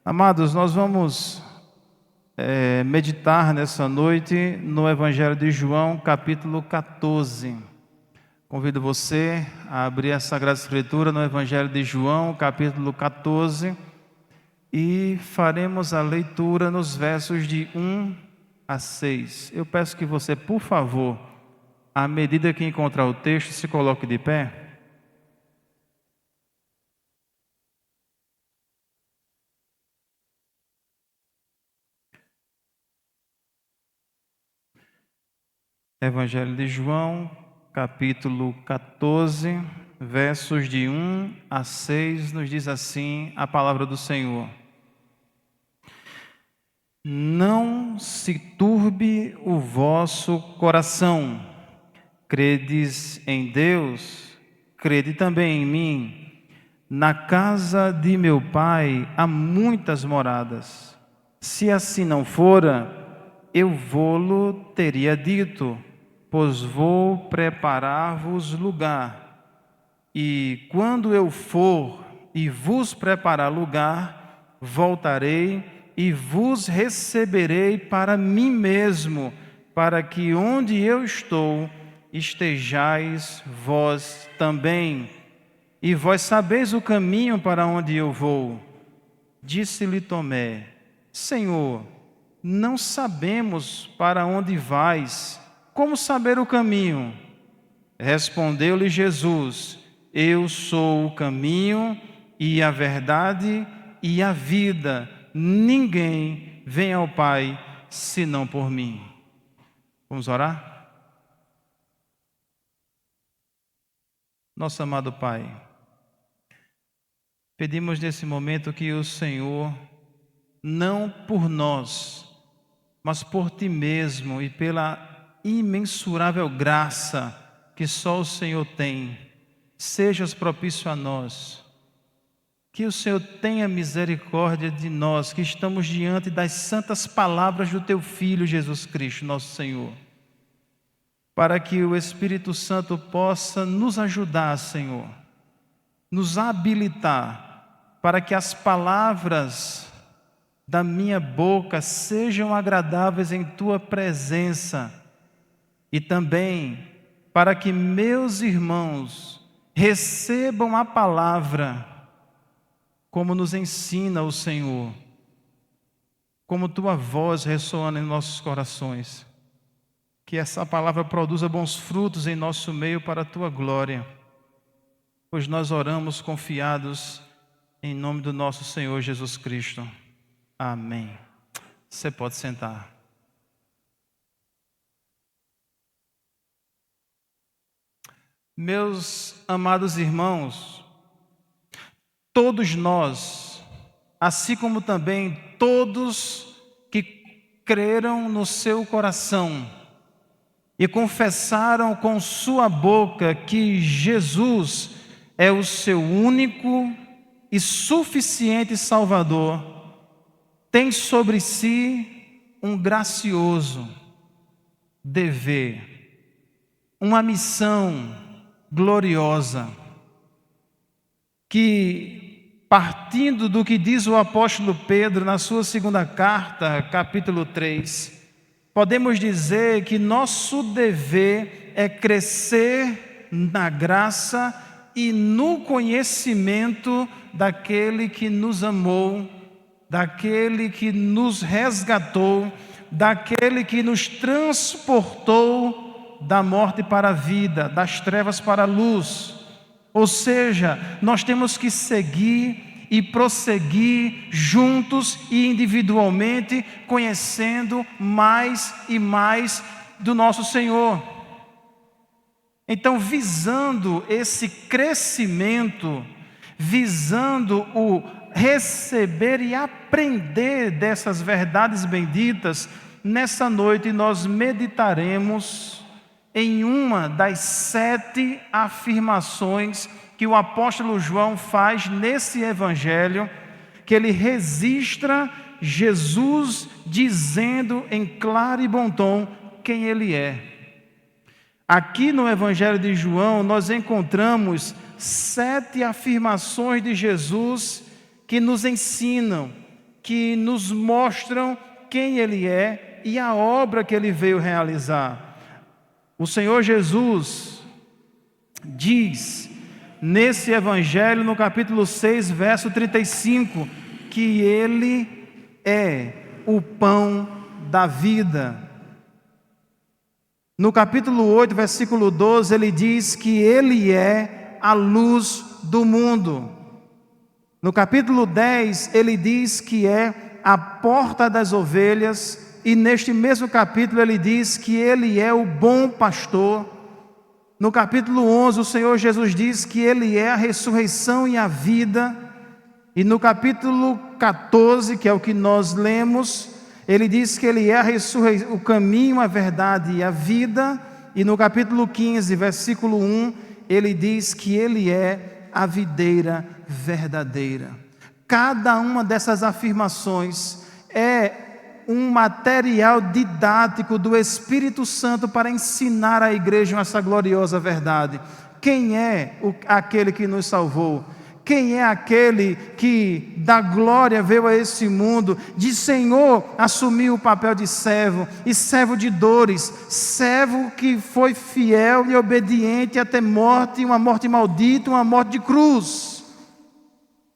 Amados, nós vamos meditar nessa noite no Evangelho de João, capítulo 14. Convido você a abrir a Sagrada Escritura no Evangelho de João, capítulo 14, e faremos a leitura nos versos de 1 a 6. Eu peço que você, por favor, à medida que encontrar o texto, se coloque de pé. Evangelho de João, capítulo 14, versos de 1 a 6, nos diz assim a palavra do Senhor. Não se turbe o vosso coração. Credes em Deus, crede também em mim. Na casa de meu Pai há muitas moradas. Se assim não fora, eu vô-lo teria dito, pois vou preparar-vos lugar. E quando eu for e vos preparar lugar, voltarei e vos receberei para mim mesmo, para que onde eu estou, estejais vós também. E vós sabeis o caminho para onde eu vou. Disse-lhe Tomé: Senhor, não sabemos para onde vais, como saber o caminho? Respondeu-lhe Jesus: Eu sou o caminho e a verdade e a vida. Ninguém vem ao Pai senão por mim. Vamos orar? Nosso amado Pai, pedimos nesse momento que o Senhor, não por nós, mas por Ti mesmo e pela imensurável graça que só o Senhor tem, sejas propício a nós. Que o Senhor tenha misericórdia de nós, que estamos diante das santas palavras do Teu Filho Jesus Cristo, nosso Senhor, para que o Espírito Santo possa nos ajudar, Senhor, nos habilitar, para que as palavras da minha boca sejam agradáveis em Tua presença, e também para que meus irmãos recebam a palavra como nos ensina o Senhor, como Tua voz ressoando em nossos corações. Que essa palavra produza bons frutos em nosso meio para a Tua glória, pois nós oramos confiados em nome do nosso Senhor Jesus Cristo. Amém. Você pode sentar. Meus amados irmãos, todos nós, assim como também todos que creram no seu coração e confessaram com sua boca que Jesus é o seu único e suficiente Salvador, tem sobre si um gracioso dever, uma missão gloriosa, que, partindo do que diz o apóstolo Pedro na sua segunda carta, capítulo 3, podemos dizer que nosso dever é crescer na graça e no conhecimento daquele que nos amou, daquele que nos resgatou, daquele que nos transportou da morte para a vida, das trevas para a luz. Ou seja, nós temos que seguir e prosseguir juntos e individualmente, conhecendo mais e mais do nosso Senhor. Então, visando esse crescimento, visando o receber e aprender dessas verdades benditas, nessa noite nós meditaremos em uma das 7 afirmações que o apóstolo João faz nesse evangelho, que ele registra Jesus dizendo em claro e bom tom quem ele é. Aqui no evangelho de João nós encontramos 7 afirmações de Jesus que nos ensinam que nos mostram quem Ele é e a obra que Ele veio realizar. O Senhor Jesus diz nesse Evangelho, no capítulo 6, verso 35, que Ele é o pão da vida. No capítulo 8, versículo 12, Ele diz que Ele é a luz do mundo. No capítulo 10, Ele diz que é a porta das ovelhas. E neste mesmo capítulo Ele diz que Ele é o bom pastor. No capítulo 11, o Senhor Jesus diz que Ele é a ressurreição e a vida. E no capítulo 14, que é o que nós lemos, Ele diz que Ele é o caminho, a verdade e a vida. E no capítulo 15, versículo 1, Ele diz que Ele é a videira verdadeira. Cada uma dessas afirmações é um material didático do Espírito Santo para ensinar à igreja essa gloriosa verdade. Quem é aquele que nos salvou? Quem é aquele que da glória veio a esse mundo? De Senhor assumiu o papel de servo, e servo de dores, servo que foi fiel e obediente até morte, uma morte maldita, uma morte de cruz.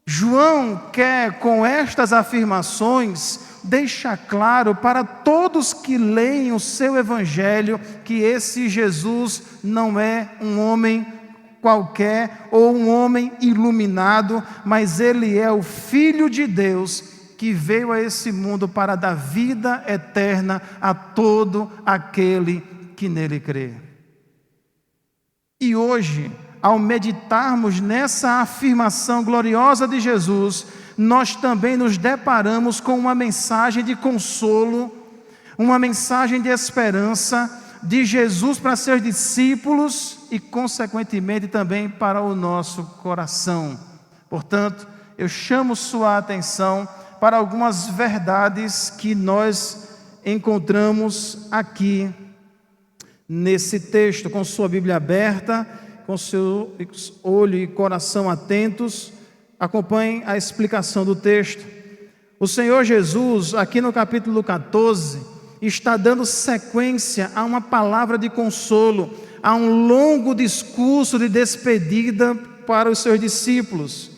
João quer, com estas afirmações, deixar claro para todos que leem o seu evangelho que esse Jesus não é um homem qualquer ou um homem iluminado, mas Ele é o Filho de Deus que veio a esse mundo para dar vida eterna a todo aquele que nele crê. E hoje, ao meditarmos nessa afirmação gloriosa de Jesus, nós também nos deparamos com uma mensagem de consolo, uma mensagem de esperança de Jesus para seus discípulos e, consequentemente, também para o nosso coração. Portanto, eu chamo sua atenção para algumas verdades que nós encontramos aqui nesse texto, com sua Bíblia aberta, com seu olho e coração atentos. Acompanhem a explicação do texto. O Senhor Jesus, aqui no capítulo 14, está dando sequência a uma palavra de consolo, a um longo discurso de despedida para os seus discípulos.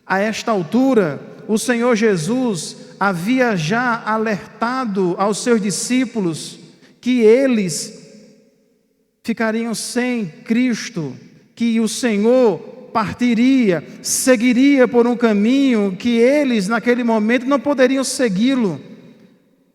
A esta altura, o Senhor Jesus havia já alertado aos seus discípulos que eles ficariam sem Cristo, que o Senhor partiria, seguiria por um caminho que eles naquele momento não poderiam segui-lo.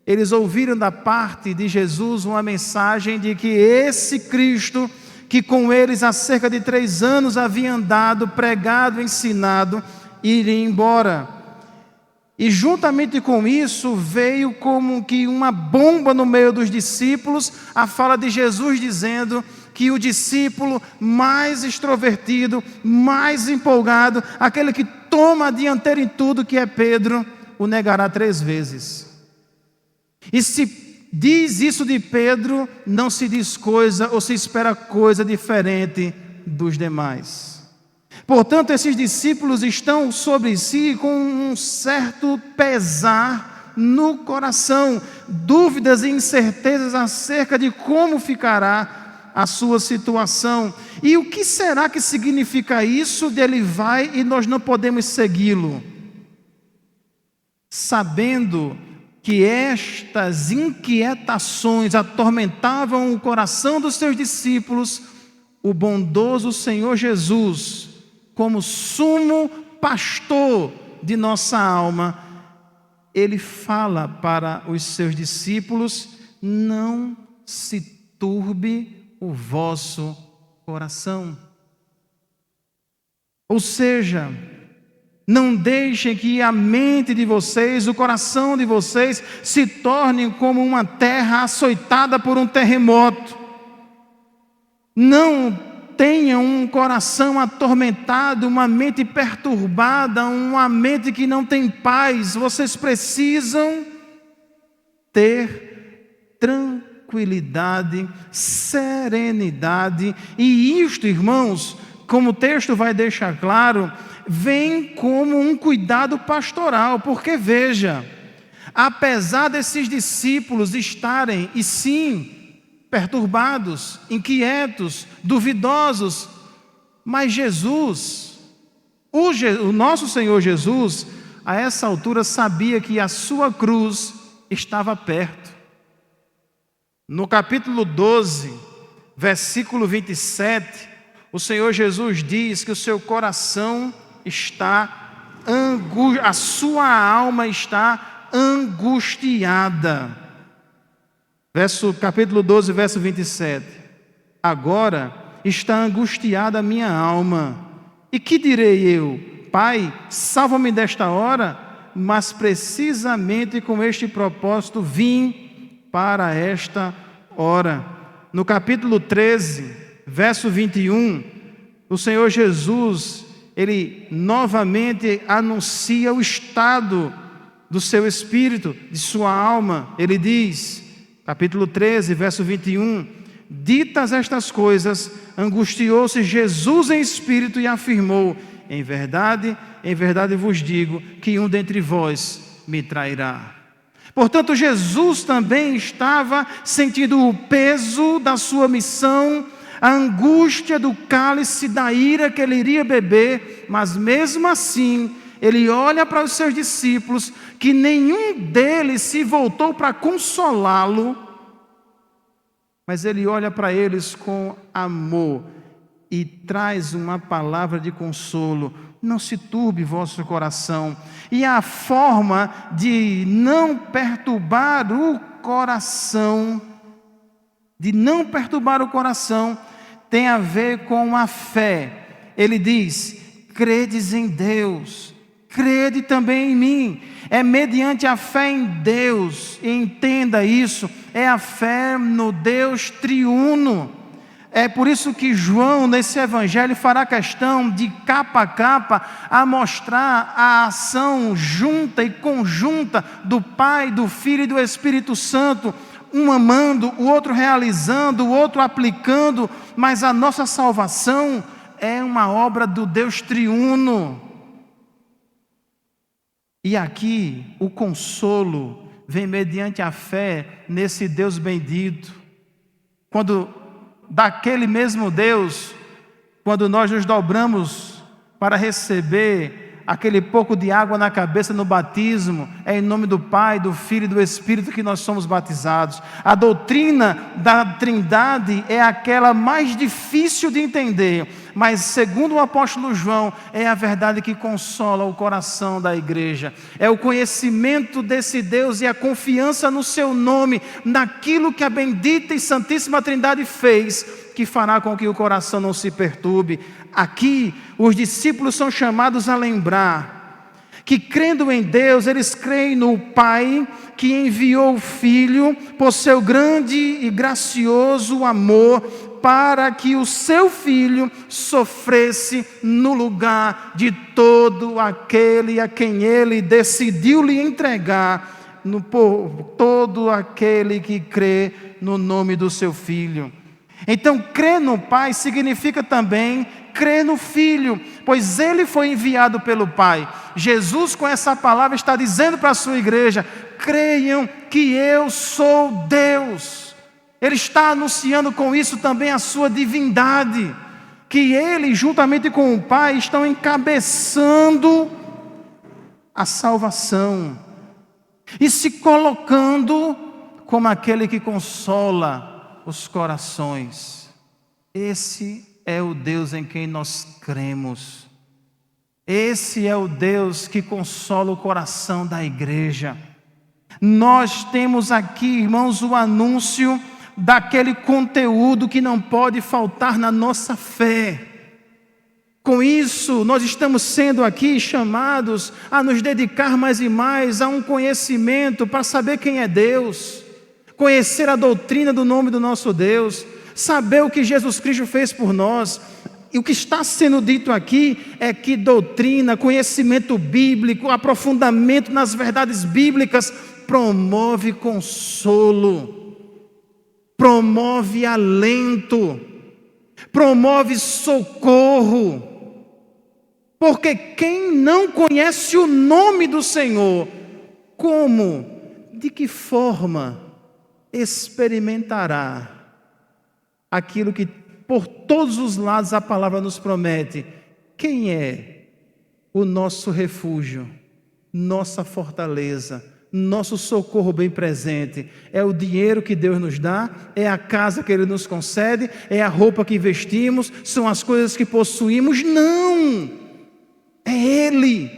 Eles ouviram da parte de Jesus uma mensagem de que esse Cristo, que com eles há cerca de 3 anos havia andado, pregado, ensinado, iria embora. E juntamente com isso veio como que uma bomba no meio dos discípulos, a fala de Jesus dizendo que o discípulo mais extrovertido, mais empolgado, aquele que toma a dianteira em tudo, que é Pedro, o negará 3 vezes. E se diz isso de Pedro, não se diz coisa ou se espera coisa diferente dos demais. Portanto, esses discípulos estão sobre si com um certo pesar no coração, dúvidas e incertezas acerca de como ficará a sua situação. E o que será que significa isso de ele vai e nós não podemos segui-lo? Sabendo que estas inquietações atormentavam o coração dos seus discípulos, o bondoso Senhor Jesus, como sumo pastor de nossa alma, Ele fala para os seus discípulos: não se turbe o vosso coração. Ou seja, não deixem que a mente de vocês, o coração de vocês, se tornem como uma terra açoitada por um terremoto. Não tenham um coração atormentado, uma mente perturbada, uma mente que não tem paz. Vocês precisam ter tranquilidade, serenidade. E isto, irmãos, como o texto vai deixar claro, vem como um cuidado pastoral, porque veja, apesar desses discípulos estarem, e sim, perturbados, inquietos, duvidosos, mas Jesus, o nosso Senhor Jesus, a essa altura sabia que a sua cruz estava perto. No capítulo 12, versículo 27, o Senhor Jesus diz que o seu coração está a sua alma está angustiada. Capítulo 12, verso 27. Agora está angustiada a minha alma. E que direi eu? Pai, salva-me desta hora. Mas precisamente com este propósito vim para esta hora. No capítulo 13, verso 21, o Senhor Jesus, Ele novamente anuncia o estado do seu espírito, de sua alma. Ele diz, capítulo 13, verso 21, ditas estas coisas, angustiou-se Jesus em espírito e afirmou, em verdade vos digo, que um dentre vós me trairá. Portanto, Jesus também estava sentindo o peso da sua missão, a angústia do cálice da ira que ele iria beber, mas mesmo assim, ele olha para os seus discípulos, que nenhum deles se voltou para consolá-lo, mas ele olha para eles com amor e traz uma palavra de consolo. Não se turbe vosso coração. E a forma de não perturbar o coração, tem a ver com a fé. Ele diz, credes em Deus, crede também em mim. É mediante a fé em Deus, e entenda isso, é a fé no Deus triuno. É por isso que João, nesse evangelho, fará questão de capa a capa, a mostrar a ação junta e conjunta do Pai, do Filho e do Espírito Santo, um amando, o outro realizando, o outro aplicando, mas a nossa salvação é uma obra do Deus triuno. E aqui o consolo vem mediante a fé nesse Deus bendito. Daquele mesmo Deus, quando nós nos dobramos para receber aquele pouco de água na cabeça no batismo, é em nome do Pai, do Filho e do Espírito que nós somos batizados. A doutrina da Trindade é aquela mais difícil de entender, mas segundo o apóstolo João, é a verdade que consola o coração da igreja. É o conhecimento desse Deus e a confiança no seu nome, naquilo que a bendita e santíssima Trindade fez, que fará com que o coração não se perturbe. Aqui, os discípulos são chamados a lembrar que, crendo em Deus, eles creem no Pai que enviou o Filho por seu grande e gracioso amor, para que o seu Filho sofresse no lugar de todo aquele a quem ele decidiu lhe entregar, por todo aquele que crê no nome do seu Filho. Então, crer no Pai significa também crer no Filho, pois Ele foi enviado pelo Pai. Jesus, com essa palavra, está dizendo para a sua igreja, creiam que eu sou Deus. Ele está anunciando com isso também a sua divindade, que Ele, juntamente com o Pai, estão encabeçando a salvação e se colocando como aquele que consola os corações. Esse é o Deus em quem nós cremos. Esse é o Deus que consola o coração da igreja. Nós temos aqui, irmãos, o anúncio daquele conteúdo que não pode faltar na nossa fé. Com isso, nós estamos sendo aqui chamados a nos dedicar mais e mais a um conhecimento para saber quem é Deus, conhecer a doutrina do nome do nosso Deus, saber o que Jesus Cristo fez por nós. E o que está sendo dito aqui é que doutrina, conhecimento bíblico, aprofundamento nas verdades bíblicas promove consolo, promove alento, promove socorro. Porque quem não conhece o nome do Senhor, como, de que forma experimentará aquilo que por todos os lados a palavra nos promete? Quem é o nosso refúgio, nossa fortaleza, nosso socorro bem presente? É o dinheiro que Deus nos dá? É a casa que Ele nos concede? É a roupa que vestimos? São as coisas que possuímos? Não! É Ele,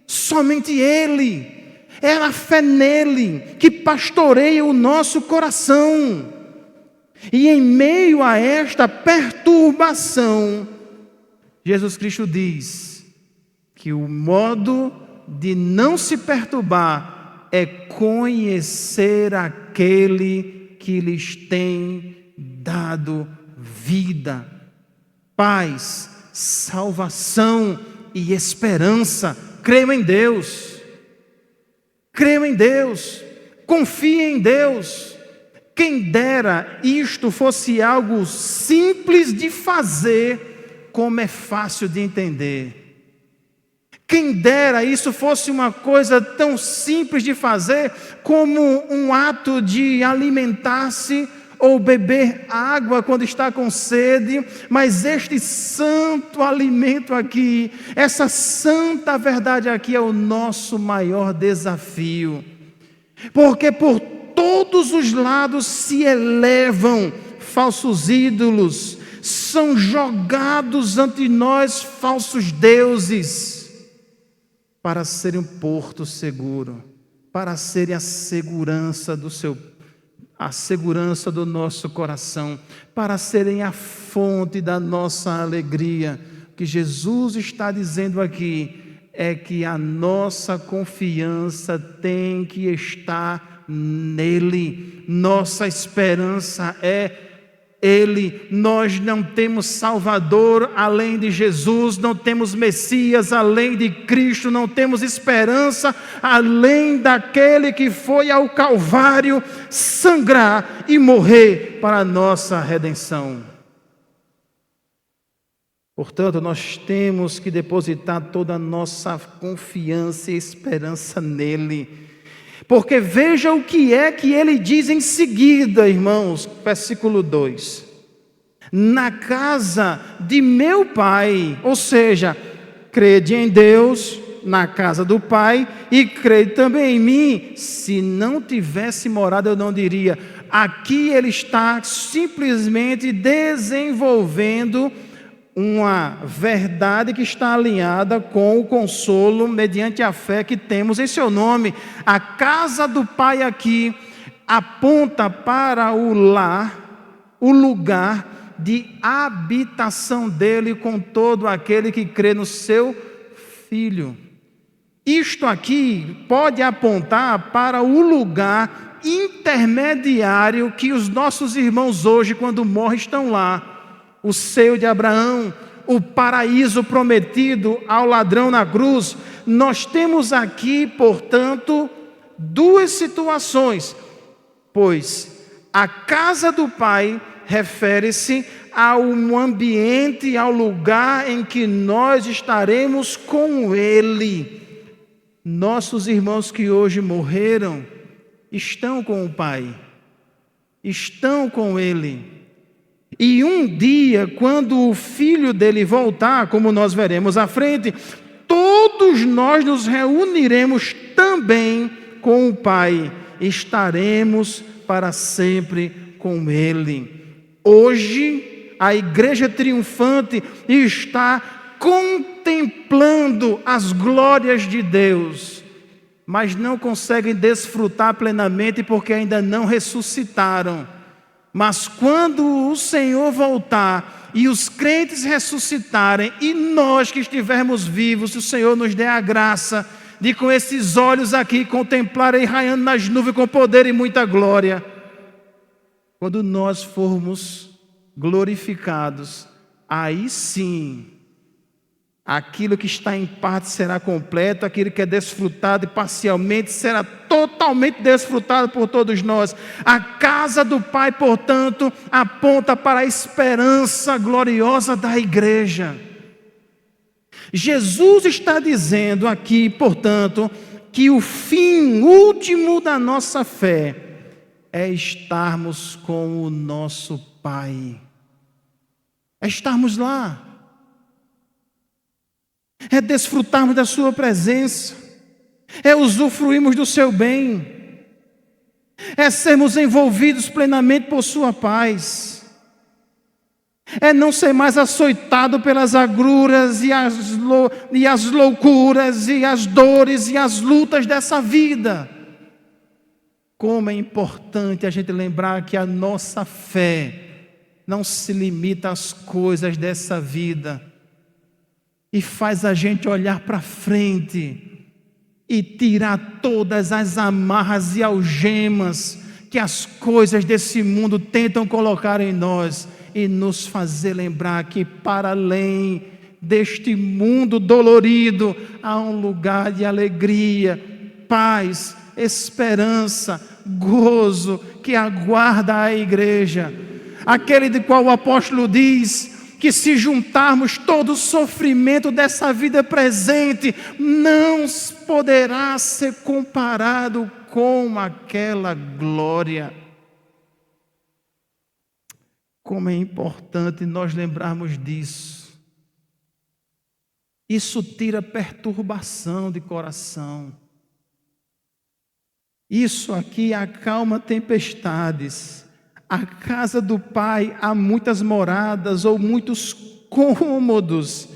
somente Ele. É a fé nele que pastoreia o nosso coração. E em meio a esta perturbação, Jesus Cristo diz que o modo de não se perturbar é conhecer aquele que lhes tem dado vida, paz, salvação e esperança. Creio em Deus, creio em Deus, confie em Deus. Quem dera isto fosse algo simples de fazer, como é fácil de entender. Quem dera isso fosse uma coisa tão simples de fazer, como um ato de alimentar-se ou beber água quando está com sede. Mas este santo alimento aqui, essa santa verdade aqui é o nosso maior desafio. Porque por todos os lados se elevam falsos ídolos, são jogados ante nós falsos deuses, para serem um porto seguro, para serem a segurança do nosso coração, para serem a fonte da nossa alegria. O que Jesus está dizendo aqui é que a nossa confiança tem que estar nele, nossa esperança é Ele. Nós não temos Salvador além de Jesus, não temos Messias além de Cristo, não temos esperança além daquele que foi ao Calvário sangrar e morrer para a nossa redenção. Portanto, nós temos que depositar toda a nossa confiança e esperança nele. Porque veja o que é que ele diz em seguida, irmãos, versículo 2. Na casa de meu Pai, ou seja, crede em Deus, na casa do Pai, e crede também em mim. Se não tivesse morada, eu não diria. Aqui ele está simplesmente desenvolvendo uma verdade que está alinhada com o consolo mediante a fé que temos em seu nome. A casa do Pai aqui aponta para o lar, o lugar de habitação dele com todo aquele que crê no seu Filho. Isto aqui pode apontar para o lugar intermediário que os nossos irmãos hoje, quando morrem, estão lá. O seio de Abraão, o paraíso prometido ao ladrão na cruz. Nós temos aqui, portanto, duas situações, pois a casa do Pai refere-se ao ambiente, ao lugar em que nós estaremos com Ele. Nossos irmãos que hoje morreram estão com o Pai, estão com Ele. E um dia, quando o Filho dele voltar, como nós veremos à frente, todos nós nos reuniremos também com o Pai, estaremos para sempre com Ele. Hoje, a igreja triunfante está contemplando as glórias de Deus, mas não conseguem desfrutar plenamente porque ainda não ressuscitaram. Mas quando o Senhor voltar e os crentes ressuscitarem e nós que estivermos vivos, se o Senhor nos der a graça de com esses olhos aqui contemplar Ele raiando nas nuvens com poder e muita glória, quando nós formos glorificados, aí sim, aquilo que está em parte será completo, aquilo que é desfrutado parcialmente será totalmente desfrutado por todos nós. A casa do Pai, portanto, aponta para a esperança gloriosa da igreja. Jesus está dizendo aqui, portanto, que o fim último da nossa fé é estarmos com o nosso Pai. É estarmos lá. É desfrutarmos da sua presença. É usufruirmos do seu bem. É sermos envolvidos plenamente por sua paz. É não ser mais açoitado pelas agruras e as loucuras e as dores e as lutas dessa vida. Como é importante a gente lembrar que a nossa fé não se limita às coisas dessa vida e faz a gente olhar para frente e tirar todas as amarras e algemas que as coisas desse mundo tentam colocar em nós e nos fazer lembrar que para além deste mundo dolorido há um lugar de alegria, paz, esperança, gozo que aguarda a igreja. Aquele de qual o apóstolo diz que se juntarmos todo o sofrimento dessa vida presente, não poderá ser comparado com aquela glória. Como é importante nós lembrarmos disso. Isso tira perturbação de coração. Isso aqui acalma tempestades. A casa do Pai há muitas moradas ou muitos cômodos.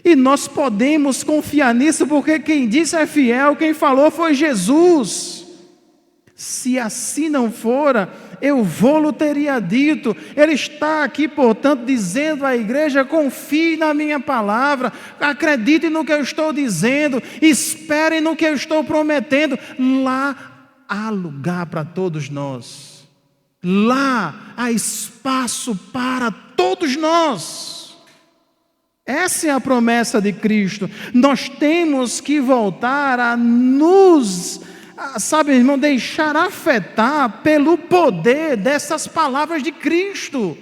E nós podemos confiar nisso porque quem disse é fiel, quem falou foi Jesus. Se assim não fora, eu vou-lo teria dito. Ele está aqui, portanto, dizendo à igreja: confie na minha palavra, acredite no que eu estou dizendo, esperem no que eu estou prometendo. Lá há lugar para todos nós. Lá há espaço para todos nós. Essa é a promessa de Cristo. Nós temos que voltar a nos, sabe, irmão, deixar afetar pelo poder dessas palavras de Cristo.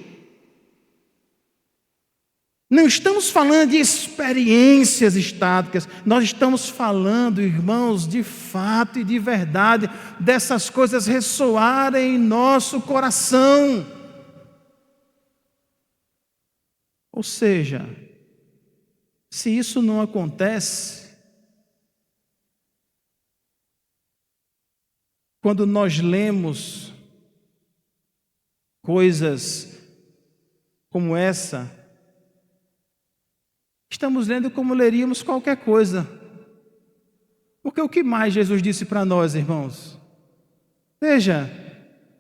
Não estamos falando de experiências estáticas, nós estamos falando, irmãos, de fato e de verdade, dessas coisas ressoarem em nosso coração. Ou seja, se isso não acontece, quando nós lemos coisas como essa, estamos lendo como leríamos qualquer coisa. Porque o que mais Jesus disse para nós, irmãos? Veja,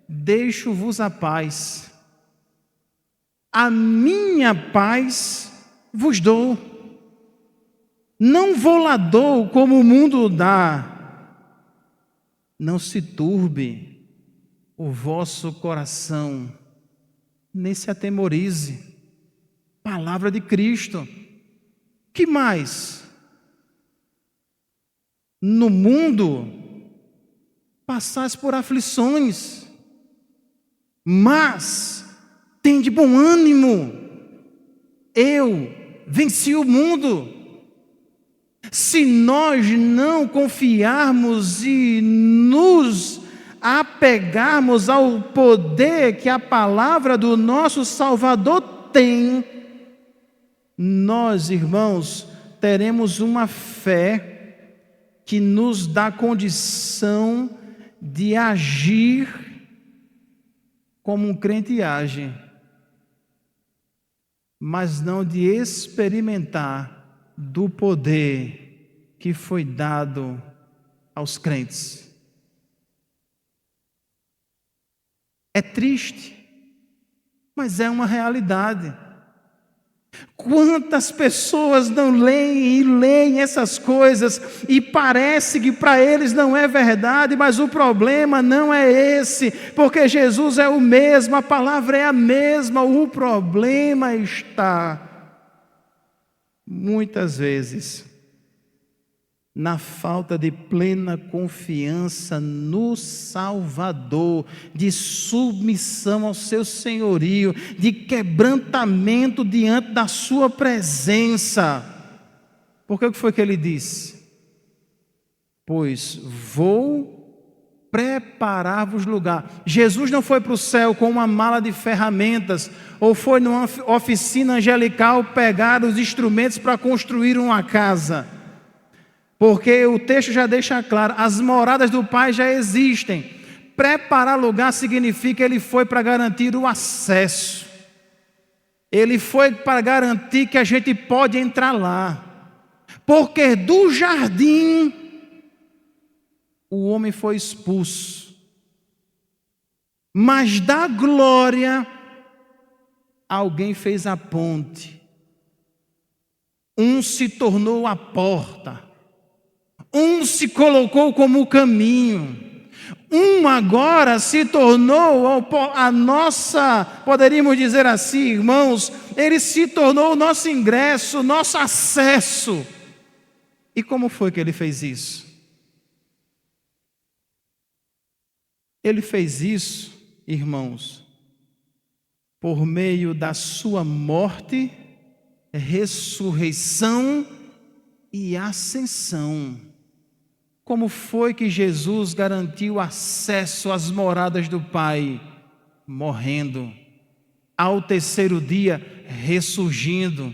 deixo-vos a paz. A minha paz vos dou. Não vou lá dou como o mundo dá. Não se turbe o vosso coração, nem se atemorize. Palavra de Cristo. Que mais? No mundo passais por aflições, mas tende bom ânimo. Eu venci o mundo. Se nós não confiarmos e nos apegarmos ao poder que a palavra do nosso Salvador tem, nós, irmãos, teremos uma fé que nos dá condição de agir como um crente age, mas não de experimentar do poder que foi dado aos crentes. É triste, mas é uma realidade. Quantas pessoas não leem e leem essas coisas e parece que para eles não é verdade, mas o problema não é esse, porque Jesus é o mesmo, a palavra é a mesma. O problema está muitas vezes na falta de plena confiança no Salvador, de submissão ao seu senhorio, de quebrantamento diante da sua presença. Porque o que foi que ele disse? Pois vou preparar-vos lugar. Jesus não foi para o céu com uma mala de ferramentas, ou foi numa oficina angelical pegar os instrumentos para construir uma casa. Porque o texto já deixa claro, as moradas do Pai já existem. Preparar lugar significa ele foi para garantir o acesso. Ele foi para garantir que a gente pode entrar lá. Porque do jardim o homem foi expulso, mas da glória alguém fez a ponte. Um se tornou a porta, um se colocou como o caminho, um agora se tornou a nossa, poderíamos dizer assim, irmãos, ele se tornou o nosso ingresso, nosso acesso. E como foi que ele fez isso? Ele fez isso, irmãos, por meio da sua morte, ressurreição e ascensão. Como foi que Jesus garantiu acesso às moradas do Pai? Morrendo, ao terceiro dia ressurgindo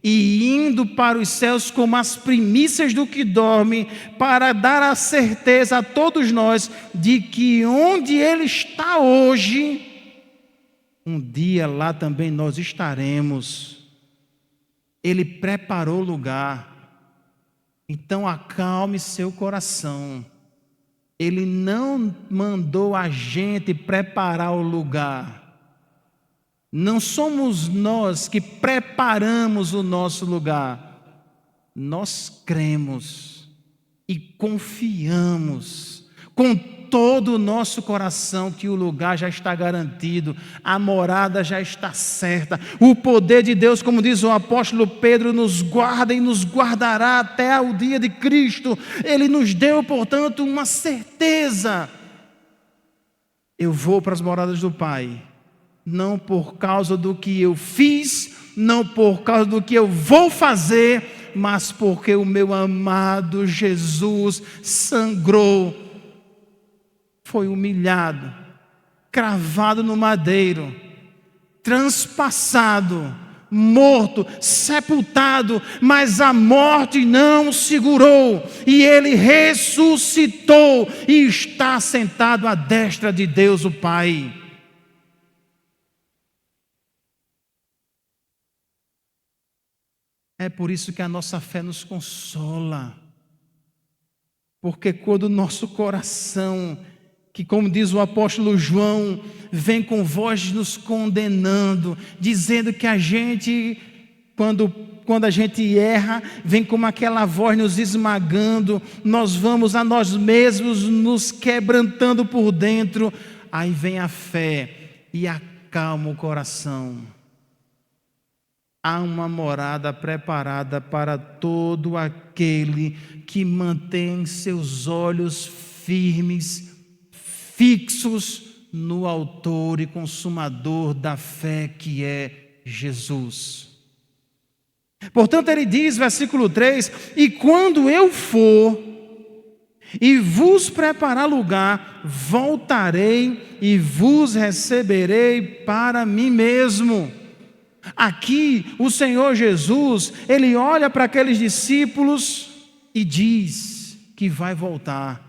e indo para os céus como as primícias do que dorme, para dar a certeza a todos nós de que onde Ele está hoje, um dia lá também nós estaremos. Ele preparou lugar. Então acalme seu coração. Ele não mandou a gente preparar o lugar. Não somos nós que preparamos o nosso lugar. Nós cremos e confiamos com todo o nosso coração que o lugar já está garantido, a morada já está certa. O poder de Deus, como diz o apóstolo Pedro, nos guarda e nos guardará até o dia de Cristo. Ele nos deu, portanto, uma certeza. Eu vou para as moradas do Pai, não por causa do que eu fiz, não por causa do que eu vou fazer, mas porque o meu amado Jesus sangrou, foi humilhado, cravado no madeiro, transpassado, morto, sepultado, mas a morte não o segurou, e ele ressuscitou e está sentado à destra de Deus o Pai. É por isso que a nossa fé nos consola, porque quando o nosso coração, que como diz o apóstolo João, vem com voz nos condenando, dizendo que a gente, quando a gente erra, vem como aquela voz nos esmagando, nós vamos a nós mesmos nos quebrantando por dentro, aí vem a fé e acalma o coração. Há uma morada preparada para todo aquele que mantém seus olhos firmes, fixos no autor e consumador da fé que é Jesus. Portanto, ele diz, versículo 3: e quando eu for e vos preparar lugar, voltarei e vos receberei para mim mesmo. Aqui o Senhor Jesus, ele olha para aqueles discípulos e diz que vai voltar.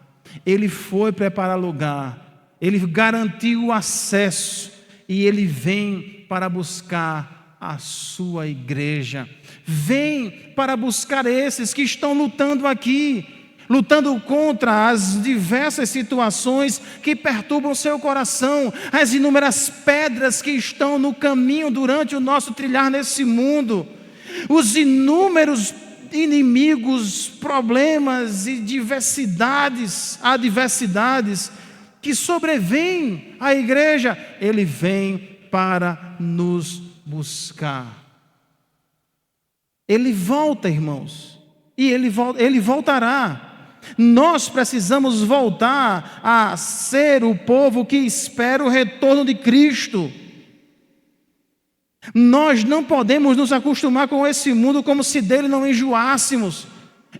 Ele foi preparar lugar, ele garantiu o acesso e ele vem para buscar a sua igreja. Vem para buscar esses que estão lutando aqui, lutando contra as diversas situações que perturbam seu coração, as inúmeras pedras que estão no caminho durante o nosso trilhar nesse mundo, os inúmeros inimigos, problemas e adversidades que sobrevêm à igreja. Ele vem para nos buscar. Ele volta, irmãos, e ele voltará. Nós precisamos voltar a ser o povo que espera o retorno de Cristo. Nós não podemos nos acostumar com esse mundo como se dele não enjoássemos.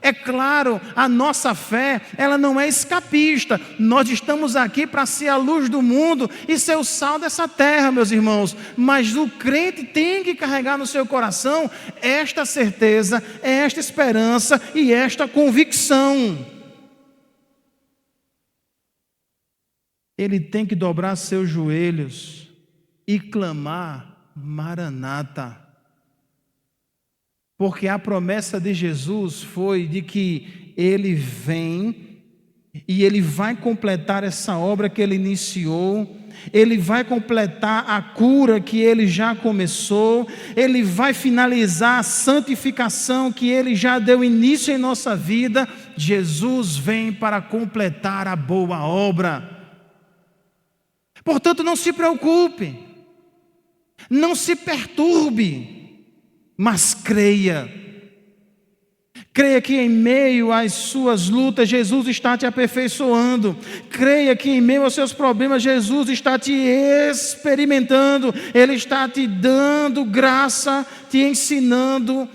É claro, a nossa fé, ela não é escapista. Nós estamos aqui para ser a luz do mundo e ser o sal dessa terra, meus irmãos. Mas o crente tem que carregar no seu coração esta certeza, esta esperança e esta convicção. Ele tem que dobrar seus joelhos e clamar: Maranata. Porque a promessa de Jesus foi de que Ele vem e Ele vai completar essa obra que Ele iniciou, Ele vai completar a cura que Ele já começou, Ele vai finalizar a santificação que Ele já deu início em nossa vida. Jesus vem para completar a boa obra. Portanto, não se preocupe, não se perturbe, mas creia. Creia que em meio às suas lutas, Jesus está te aperfeiçoando. Creia que em meio aos seus problemas, Jesus está te experimentando. Ele está te dando graça, te ensinando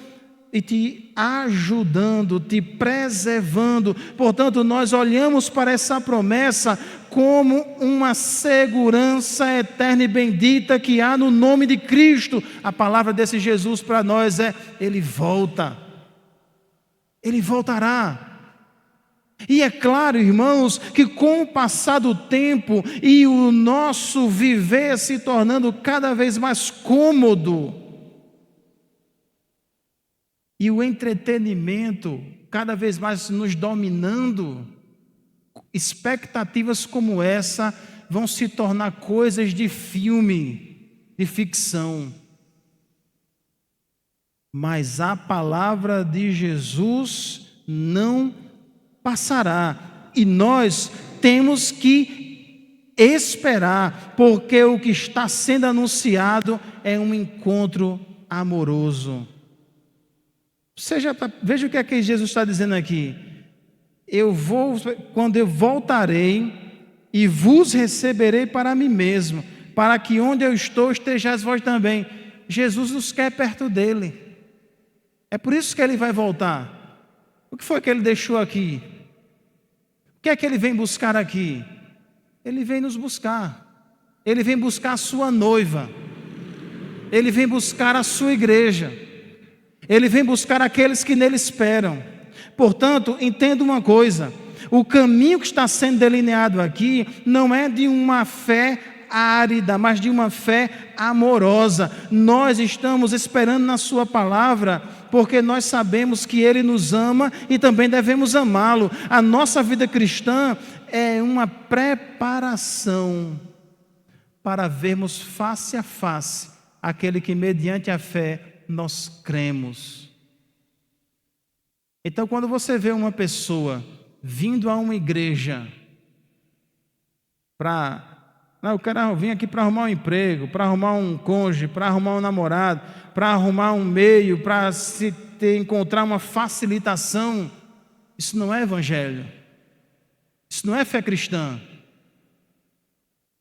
e te ajudando, te preservando. Portanto, nós olhamos para essa promessa como uma segurança eterna e bendita que há no nome de Cristo. A palavra desse Jesus para nós é: Ele volta, Ele voltará. E é claro, irmãos, que com o passar do tempo e o nosso viver se tornando cada vez mais cômodo, e o entretenimento cada vez mais nos dominando, expectativas como essa vão se tornar coisas de filme, de ficção. Mas a palavra de Jesus não passará, e nós temos que esperar, porque o que está sendo anunciado é um encontro amoroso. Veja o que é que Jesus está dizendo aqui: quando eu voltarei e vos receberei para mim mesmo, para que onde eu estou estejais vós também. Jesus nos quer perto dele. É por isso que ele vai voltar. O que foi que ele deixou aqui? O que é que ele vem buscar aqui? Ele vem nos buscar. Ele vem buscar a sua noiva. Ele vem buscar a sua igreja. Ele vem buscar aqueles que nele esperam. Portanto, entenda uma coisa: o caminho que está sendo delineado aqui não é de uma fé árida, mas de uma fé amorosa. Nós estamos esperando na sua palavra, porque nós sabemos que Ele nos ama e também devemos amá-lo. A nossa vida cristã é uma preparação para vermos face a face aquele que mediante a fé nós cremos. Então, quando você vê uma pessoa vindo a uma igreja eu quero vir aqui para arrumar um emprego, para arrumar um cônjuge, para arrumar um namorado, para arrumar um meio, para encontrar uma facilitação, isso não é evangelho, isso não é fé cristã.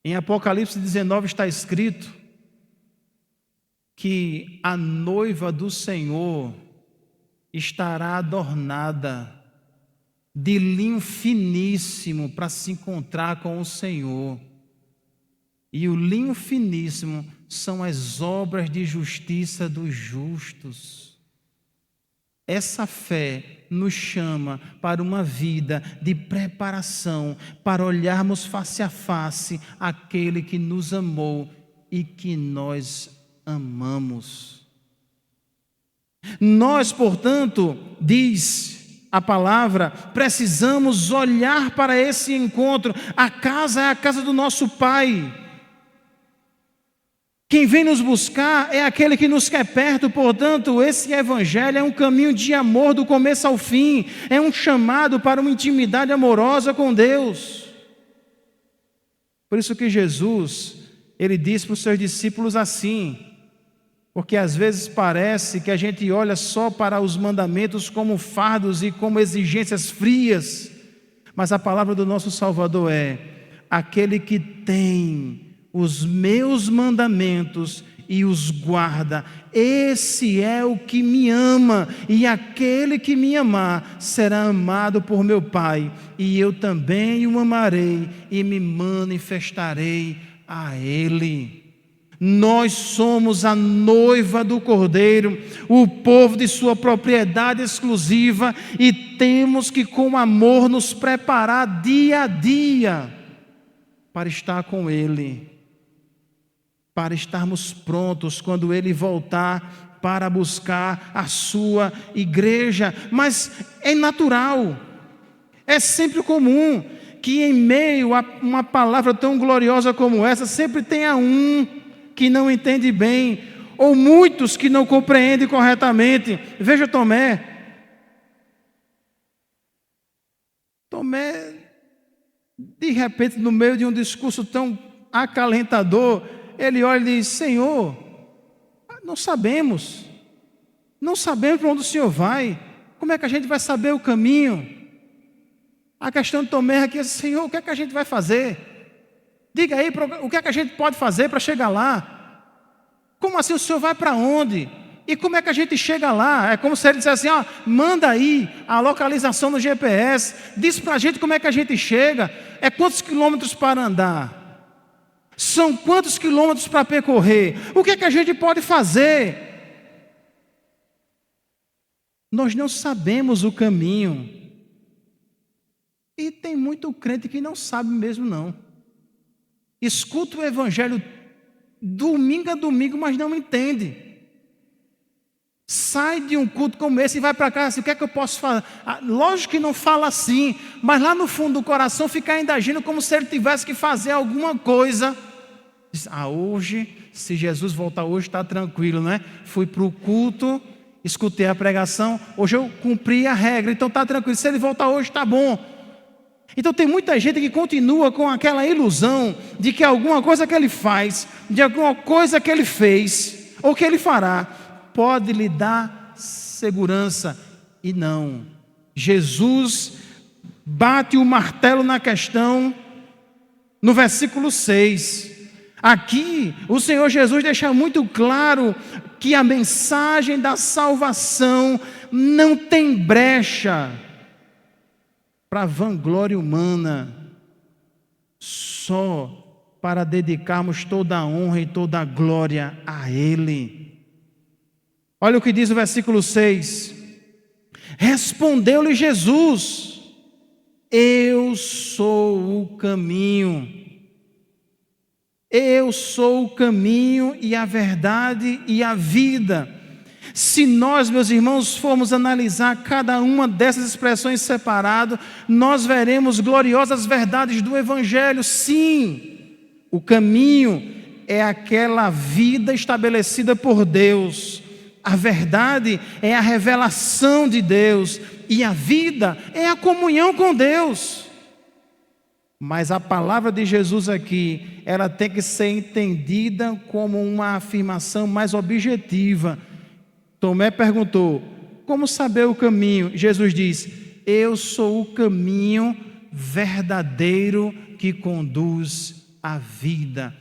Em Apocalipse 19 está escrito que a noiva do Senhor estará adornada de linho finíssimo para se encontrar com o Senhor. E o linho finíssimo são as obras de justiça dos justos. Essa fé nos chama para uma vida de preparação, para olharmos face a face aquele que nos amou e que nós amamos. Nós, portanto, diz a palavra, precisamos olhar para esse encontro. A casa é a casa do nosso Pai. Quem vem nos buscar é aquele que nos quer perto. Portanto, esse evangelho é um caminho de amor do começo ao fim. É um chamado para uma intimidade amorosa com Deus. Por isso que Jesus, Ele disse para os seus discípulos assim, porque às vezes parece que a gente olha só para os mandamentos como fardos e como exigências frias, mas a palavra do nosso Salvador é: aquele que tem os meus mandamentos e os guarda. Esse é o que me ama, e aquele que me amar será amado por meu Pai, e eu também o amarei e me manifestarei a ele. Nós somos a noiva do Cordeiro, o povo de sua propriedade exclusiva, e temos que com amor nos preparar dia a dia para estar com Ele, para estarmos prontos quando Ele voltar para buscar a sua igreja. Mas é natural, é sempre comum que em meio a uma palavra tão gloriosa como essa, sempre tenha um que não entende bem, ou muitos que não compreendem corretamente. Veja Tomé. Tomé, de repente, no meio de um discurso tão acalentador, ele olha e diz: Senhor, não sabemos para onde o Senhor vai, como é que a gente vai saber o caminho? A questão de Tomé aqui é: Senhor, o que é que a gente vai fazer? Diga aí, o que é que a gente pode fazer para chegar lá? Como assim, o Senhor vai para onde? E como é que a gente chega lá? É como se ele dissesse assim: manda aí a localização no GPS, diz para a gente como é que a gente chega, é quantos quilômetros para andar, são quantos quilômetros para percorrer, o que é que a gente pode fazer? Nós não sabemos o caminho, e tem muito crente que não sabe mesmo não. Escuta o evangelho domingo a domingo, mas não entende. Sai de um culto como esse e vai para casa assim: o que é que eu posso fazer? Lógico que não fala assim, mas lá no fundo do coração fica ainda agindo como se ele tivesse que fazer alguma coisa. Diz: hoje, se Jesus voltar hoje, está tranquilo, né? Fui para o culto, escutei a pregação, hoje eu cumpri a regra, então está tranquilo. Se ele voltar hoje, está bom. Então tem muita gente que continua com aquela ilusão de que alguma coisa que ele faz, de alguma coisa que ele fez, ou que ele fará, pode lhe dar segurança. E não. Jesus bate o martelo na questão no versículo 6. Aqui o Senhor Jesus deixa muito claro que a mensagem da salvação não tem brecha para a vanglória humana, só para dedicarmos toda a honra e toda a glória a Ele. Olha o que diz o versículo 6. Respondeu-lhe Jesus: eu sou o caminho. Eu sou o caminho e a verdade e a vida. Se nós, meus irmãos, formos analisar cada uma dessas expressões separado, nós veremos gloriosas verdades do Evangelho. Sim, o caminho é aquela vida estabelecida por Deus, a verdade é a revelação de Deus, e a vida é a comunhão com Deus. Mas a palavra de Jesus aqui, ela tem que ser entendida como uma afirmação mais objetiva. Tomé perguntou: como saber o caminho? Jesus diz: eu sou o caminho verdadeiro que conduz à vida.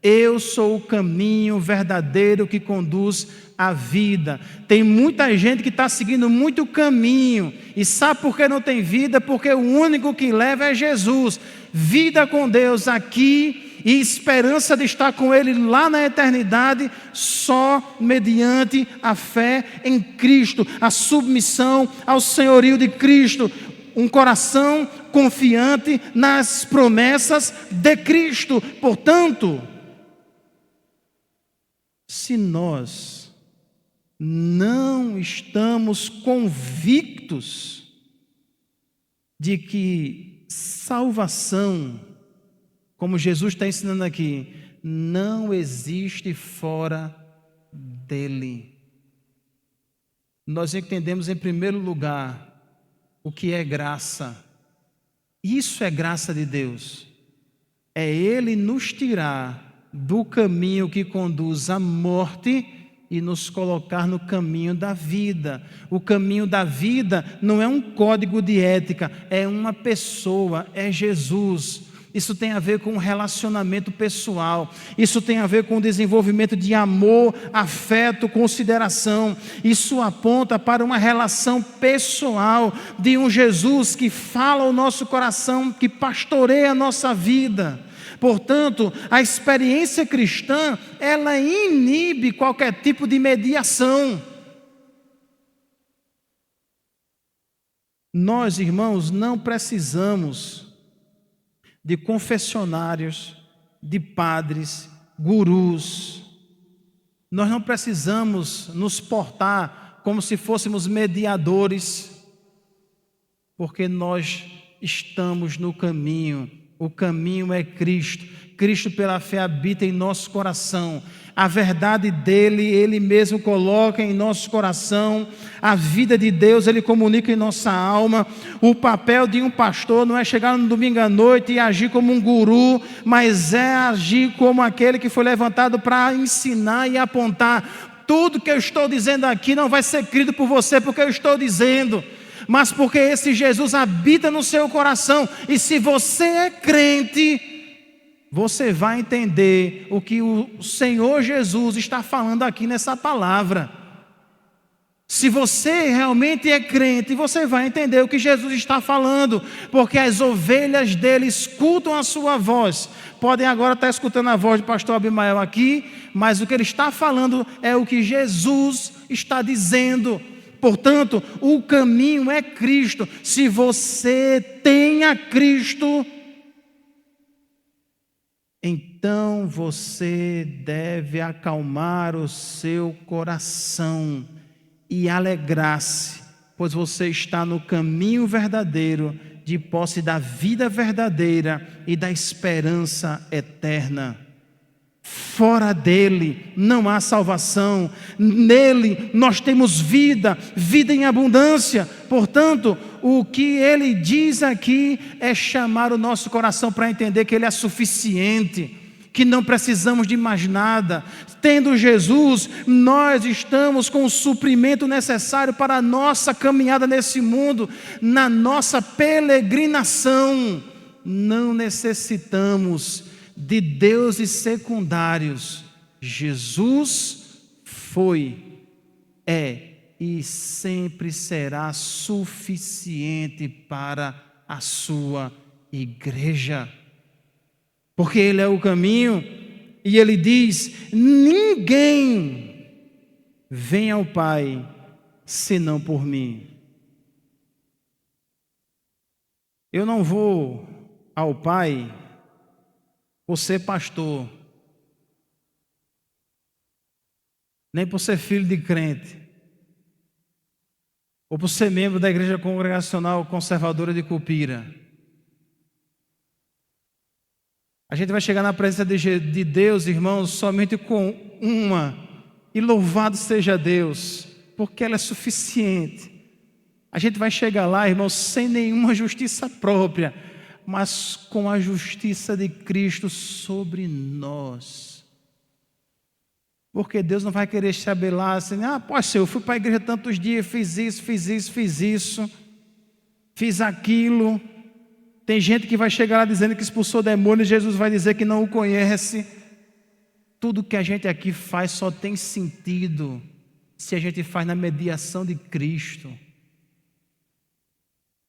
Eu sou o caminho verdadeiro que conduz à vida. Tem muita gente que está seguindo muito caminho, e sabe por que não tem vida? Porque o único que leva é Jesus. Vida com Deus aqui e esperança de estar com Ele lá na eternidade, só mediante a fé em Cristo, a submissão ao senhorio de Cristo, um coração confiante nas promessas de Cristo. Portanto, se nós não estamos convictos de que salvação, como Jesus está ensinando aqui, não existe fora dele. Nós entendemos em primeiro lugar o que é graça. Isso é graça de Deus. É Ele nos tirar do caminho que conduz à morte e nos colocar no caminho da vida. O caminho da vida não é um código de ética, é uma pessoa, é Jesus. Isso tem a ver com um relacionamento pessoal. Isso tem a ver com o desenvolvimento de amor, afeto, consideração. Isso aponta para uma relação pessoal de um Jesus que fala ao nosso coração, que pastoreia a nossa vida. Portanto, a experiência cristã, ela inibe qualquer tipo de mediação. Nós, irmãos, não precisamos de confessionários, de padres, gurus. Nós não precisamos nos portar como se fôssemos mediadores, porque nós estamos no caminho. O caminho é Cristo. Cristo pela fé habita em nosso coração. A verdade dele, ele mesmo coloca em nosso coração. A vida de Deus, ele comunica em nossa alma. O papel de um pastor não é chegar no domingo à noite e agir como um guru, mas é agir como aquele que foi levantado para ensinar e apontar. Tudo que eu estou dizendo aqui não vai ser crido por você porque eu estou dizendo, mas porque esse Jesus habita no seu coração. E se você é crente, você vai entender o que o Senhor Jesus está falando aqui nessa palavra. Se você realmente é crente, você vai entender o que Jesus está falando, porque as ovelhas dele escutam a sua voz. Podem agora estar escutando a voz do pastor Abimael aqui, mas o que ele está falando é o que Jesus está dizendo. Portanto, o caminho é Cristo. Se você tem a Cristo, então você deve acalmar o seu coração e alegrar-se, pois você está no caminho verdadeiro, de posse da vida verdadeira e da esperança eterna. Fora dele não há salvação. Nele nós temos vida, vida em abundância. Portanto, o que ele diz aqui é chamar o nosso coração para entender que ele é suficiente, que não precisamos de mais nada. Tendo Jesus, nós estamos com o suprimento necessário para a nossa caminhada nesse mundo, na nossa peregrinação. Não necessitamos de deuses secundários. Jesus foi, é e sempre será suficiente para a sua igreja, porque ele é o caminho. E ele diz: ninguém vem ao Pai senão por mim. Eu não vou ao Pai por ser pastor, nem por ser filho de crente, ou por ser membro da Igreja Congregacional Conservadora de Cupira. A gente vai chegar na presença de Deus, irmãos, somente com uma, e louvado seja Deus, porque ela é suficiente. A gente vai chegar lá, irmãos, sem nenhuma justiça própria, mas com a justiça de Cristo sobre nós. Porque Deus não vai querer chabelar assim: poxa, eu fui para a igreja tantos dias, fiz isso, fiz aquilo. Tem gente que vai chegar lá dizendo que expulsou demônio, e Jesus vai dizer que não o conhece. Tudo que a gente aqui faz só tem sentido se a gente faz na mediação de Cristo.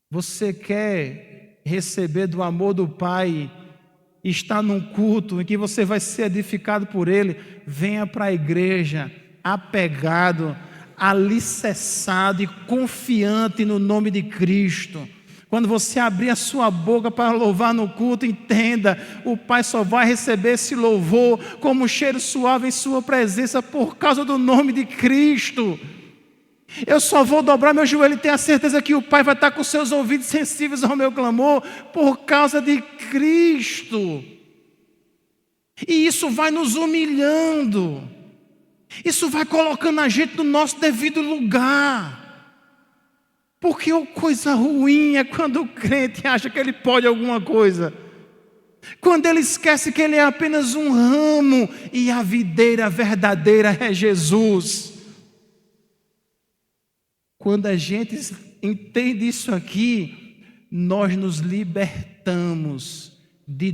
Você quer receber do amor do Pai, estar num culto em que você vai ser edificado por Ele? Venha para a igreja apegado, alicerçado e confiante no nome de Cristo. Quando você abrir a sua boca para louvar no culto, entenda, o Pai só vai receber esse louvor como um cheiro suave em sua presença por causa do nome de Cristo. Eu só vou dobrar meu joelho e ter a certeza que o Pai vai estar com seus ouvidos sensíveis ao meu clamor por causa de Cristo. E isso vai nos humilhando, isso vai colocando a gente no nosso devido lugar. Porque coisa ruim é quando o crente acha que ele pode alguma coisa, quando ele esquece que ele é apenas um ramo e a videira verdadeira é Jesus. Quando a gente entende isso aqui, nós nos libertamos de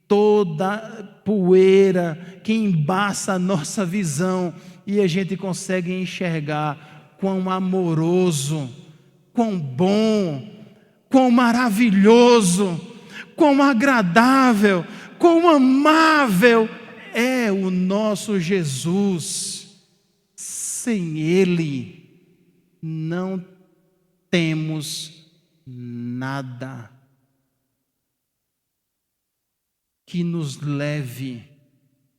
toda poeira que embaça a nossa visão e a gente consegue enxergar quão amoroso, quão bom, quão maravilhoso, quão agradável, quão amável é o nosso Jesus. Sem Ele não temos nada que nos leve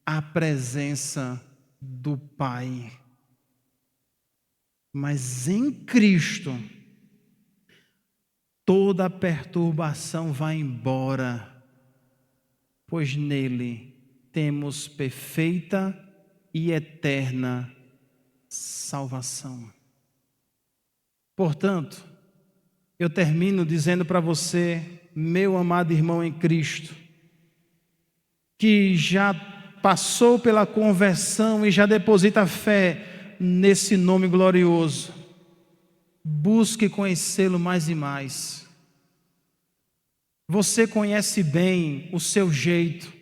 à presença do Pai. Mas em Cristo, toda perturbação vai embora, pois nele temos perfeita e eterna salvação. Portanto, eu termino dizendo para você, meu amado irmão em Cristo, que já passou pela conversão e já deposita fé nesse nome glorioso, busque conhecê-lo mais e mais. Você conhece bem o seu jeito,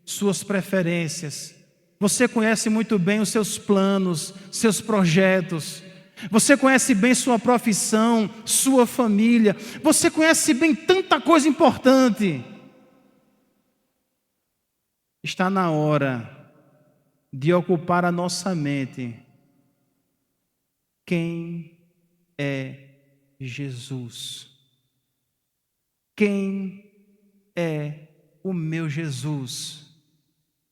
suas preferências, você conhece muito bem os seus planos, seus projetos, você conhece bem sua profissão, sua família, você conhece bem tanta coisa importante. Está na hora de ocupar a nossa mente. Quem é Jesus? Quem é o meu Jesus?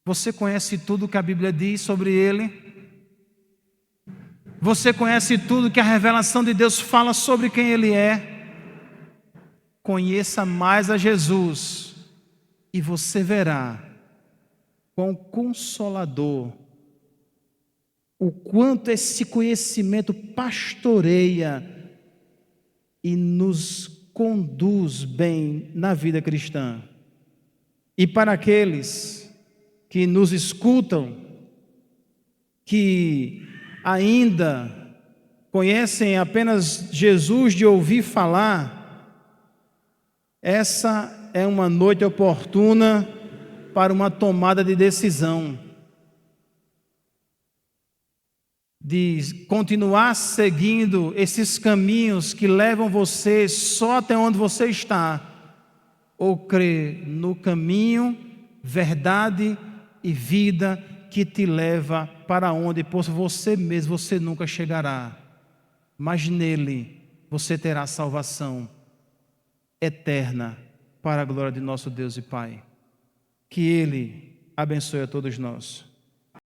Você conhece tudo que a Bíblia diz sobre Ele? Você conhece tudo que a revelação de Deus fala sobre quem Ele é? Conheça mais a Jesus e você verá quão consolador, o quanto esse conhecimento pastoreia e nos conduz bem na vida cristã. E para aqueles que nos escutam, que ainda conhecem apenas Jesus de ouvir falar, essa é uma noite oportuna para uma tomada de decisão, de continuar seguindo esses caminhos que levam você só até onde você está, ou crer no caminho, verdade e vida que te leva para onde por você mesmo você nunca chegará, mas nele você terá salvação eterna para a glória de nosso Deus e Pai. Que Ele abençoe a todos nós.